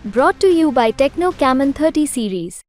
Brought to you by Techno Camon 30 series.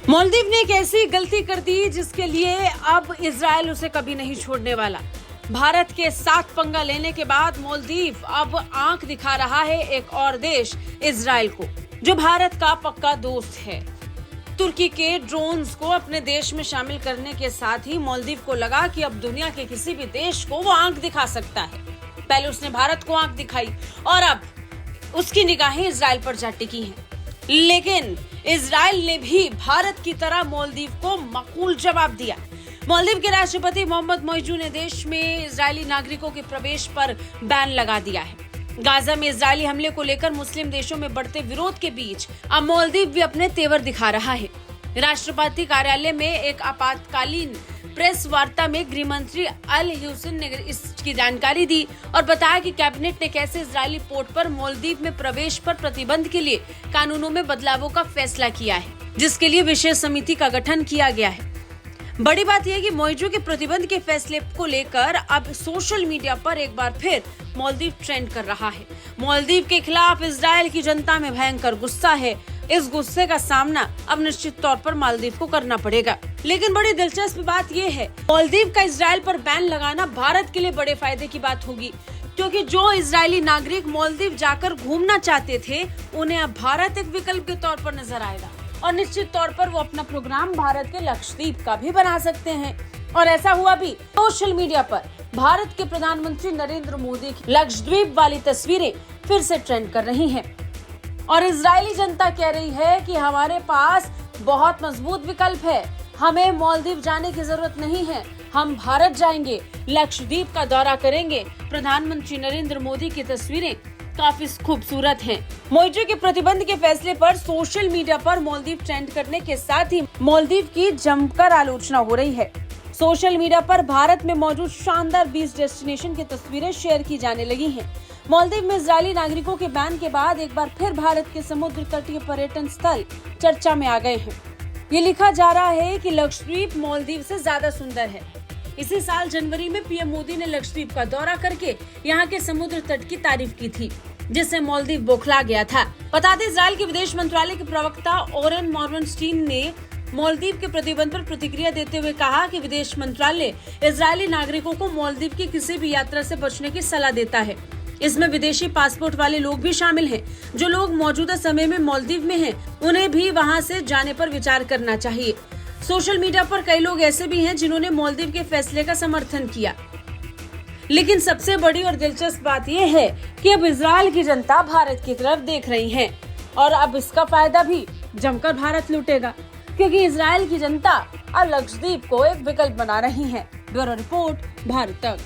Maldives ने एक ऐसी गलती कर दी जिसके लिए अब इजराइल उसे कभी नहीं छोड़ने वाला। भारत के साथ पंगा लेने के बाद मालदीव अब आंख दिखा रहा है एक और देश इजराइल को, जो भारत का पक्का दोस्त है। तुर्की के ड्रोन्स को अपने देश में शामिल करने के साथ ही मालदीव को लगा कि अब दुनिया के किसी भी देश को वो आंख दिखा सकता है। पहले उसने भारत को आंख दिखाई और अब उसकी निगाहें इजराइल पर जा टिकी हैं। लेकिन इजराइल ने भी भारत की तरह मालदीव को माकूल जवाब दिया। मालदीव के राष्ट्रपति मोहम्मद मोइजू ने देश में इजरायली नागरिकों के प्रवेश पर बैन लगा दिया है। गाजा में इजरायली हमले को लेकर मुस्लिम देशों में बढ़ते विरोध के बीच अब मालदीव भी अपने तेवर दिखा रहा है। राष्ट्रपति कार्यालय में एक आपातकालीन प्रेस वार्ता में गृह मंत्री अल हुसैन ने इसकी जानकारी दी और बताया कि कैबिनेट ने कैसे इजरायली पोर्ट पर मालदीव में प्रवेश पर प्रतिबंध के लिए कानूनों में बदलावों का फैसला किया है, जिसके लिए विशेष समिति का गठन किया गया है। बड़ी बात यह है कि मोइजू के प्रतिबंध के फैसले को लेकर अब सोशल मीडिया पर एक बार फिर मालदीव ट्रेंड कर रहा है। मालदीव के खिलाफ इजराइल की जनता में भयंकर गुस्सा है। इस गुस्से का सामना अब निश्चित तौर पर मालदीव को करना पड़ेगा। लेकिन बड़ी दिलचस्प बात यह है, मालदीव का इजराइल पर बैन लगाना भारत के लिए बड़े फायदे की बात होगी, क्योंकि जो इजरायली नागरिक मालदीव जाकर घूमना चाहते थे, उन्हें अब भारत एक विकल्प के तौर पर नजर आएगा और निश्चित तौर पर वो अपना प्रोग्राम भारत के लक्षद्वीप का भी बना सकते हैं। और ऐसा हुआ भी। सोशल मीडिया पर भारत के प्रधानमंत्री नरेंद्र मोदी की लक्षद्वीप वाली तस्वीरें फिर से ट्रेंड कर रही हैं और इजरायली जनता कह रही है कि हमारे पास बहुत मजबूत विकल्प है, हमें मालदीव जाने की जरूरत नहीं है, हम भारत जाएंगे, लक्षद्वीप का दौरा करेंगे। प्रधानमंत्री नरेंद्र मोदी की तस्वीरें काफी खूबसूरत हैं। मोइजू के प्रतिबंध के फैसले पर सोशल मीडिया पर मालदीव ट्रेंड करने के साथ ही मालदीव की जमकर आलोचना हो रही है। सोशल मीडिया पर भारत में मौजूद शानदार बीच डेस्टिनेशन की तस्वीरें शेयर की जाने लगी हैं। मालदीव में इजरायली नागरिकों के बैन के बाद एक बार फिर भारत के समुद्र तटीय पर्यटन स्थल चर्चा में आ गए हैं। ये लिखा जा रहा है कि लक्षद्वीप मालदीव से ज्यादा सुंदर है। इसी साल जनवरी में पीएम मोदी ने लक्षद्वीप का दौरा करके यहाँ के समुद्र तट की तारीफ की थी, जिससे मालदीव बौखला गया था। बता दें, इजराइल के विदेश मंत्रालय के प्रवक्ता ओरेन मॉर्वेनस्टीन ने मालदीव के प्रतिबंध पर प्रतिक्रिया देते हुए कहा कि विदेश मंत्रालय इजरायली नागरिकों को मालदीव की किसी भी यात्रा से बचने की सलाह देता है। इसमें विदेशी पासपोर्ट वाले लोग भी शामिल हैं। जो लोग मौजूदा समय में मालदीव में हैं, उन्हें भी वहां से जाने पर विचार करना चाहिए। सोशल मीडिया पर कई लोग ऐसे भी हैं जिन्होंने मालदीव के फैसले का समर्थन किया। लेकिन सबसे बड़ी और दिलचस्प बात यह है कि अब इजराइल की जनता भारत की तरफ देख रही है और अब इसका फायदा भी जमकर भारत लूटेगा, क्योंकि इजराइल की जनता अब लक्षद्वीप को एक विकल्प बना रही है। ब्यूरो रिपोर्ट, भारत तक।